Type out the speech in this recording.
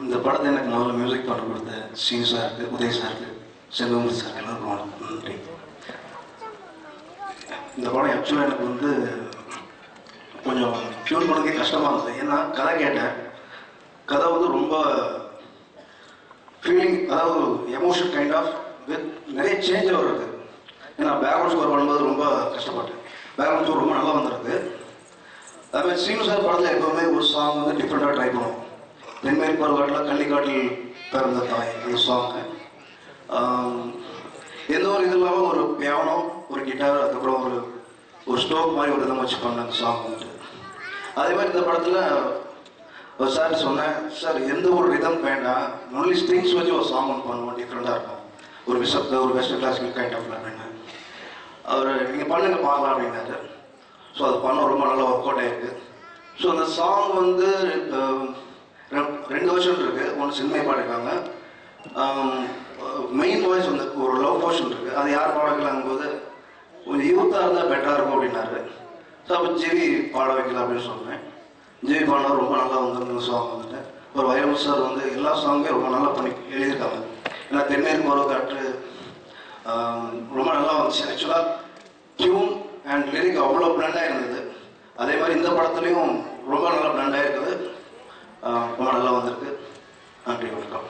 இந்த படத்தை எனக்கு முதல்ல மியூசிக் பண்ண கொடுத்த ஸ்ரீ சாருக்கு, உதய் சாருக்கு, செல்வமூர்த்தி சாருக்கு எல்லாருக்கும் நன்றி. இந்த படம் ஆக்சுவலாக எனக்கு வந்து கொஞ்சம் டியூன் பண்ணவே கஷ்டமாக இருந்தது. ஏன்னா கதை கேட்டேன், கதை வந்து ரொம்ப ஃபீலிங், அதாவது எமோஷன் கைண்ட் ஆஃப் வித் நிறைய சேஞ்ச் வருது. ஏன்னா பேக்ரவுண்ட் ஸ்கோர் பண்ணும்போது ரொம்ப கஷ்டப்பட்டேன். பேக்ரவுண்ட் ஸ்கோர் ரொம்ப நல்லா வந்துருக்கு. அதுமாதிரி ஸ்ரீனு சார் படத்தில் எப்போவுமே ஒரு சாங் வந்து டிஃப்ரெண்ட்டாக ட்ரை பண்ணுவோம். தென்மேற்கு பருவகாட்டில் கள்ளிக்காட்டில் பிறந்த தாய் அந்த சாங்கு எந்த ஒரு இது இல்லாமல் ஒரு பியானோ, ஒரு கிட்டார், அதுக்கப்புறம் ஒரு ஸ்டோக் மாதிரி ஒரு இதை வச்சு பண்ண அந்த சாங் வந்துட்டு. அதே மாதிரி இந்த படத்தில் சார் சொன்னேன், சார் எந்த ஒரு ரிதம் வேண்டாம், ஒன்லி ஸ்ட்ரிங்ஸ் வச்சு ஒரு சாங் ஒன்று பண்ணுவோம், டிஃப்ரெண்ட்டாக இருக்கும், ஒரு வெஸ்டர்ன் கிளாசிக்கல் கைண்ட் ஆஃப் அப்படின்னு அவர் நீங்கள் பண்ணுங்க பார்க்கலாம் அப்படின்னாரு. ஸோ அது பண்ண ரொம்ப நல்லா ஒர்க் அவுட் ஆகிருக்கு. ஸோ அந்த சாங் வந்து 2 வருஷன் இருக்குது. ஒன்று சின்மை பாடிருக்காங்க, மெயின் வாய்ஸ் வந்து ஒரு லவ் போர்ஷன் இருக்குது, அது யார் பாட வைக்கலாங்கும் போது கொஞ்சம் யூத்தாக இருந்தால் பெட்டராக இருக்கும் அப்படின்னாரு. ஸோ அப்போ ஜிவி பாட வைக்கலாம் அப்படின்னு சொன்னேன். ஜிவி பாடினா ரொம்ப நல்லா வந்து சாங் வந்துட்டு. ஒரு வைரமுத்து சார் வந்து எல்லா சாங்குமே ரொம்ப நல்லா பண்ணி எழுதியிருக்காங்க. ஏன்னா தென்மேற்கு பருவக்காற்று ரொம்ப நல்லா வந்துச்சு. ஆக்சுவலாக டியூன் அண்ட் லிரிக் அவ்வளோ பிளாண்டாக இருந்தது. அதே மாதிரி இந்த படத்துலையும் ரொம்ப நல்லா பிளாண்டாக இருக்குது, ரொம்ப நல்லா வந்திருக்கு. நன்றி, வணக்கம்.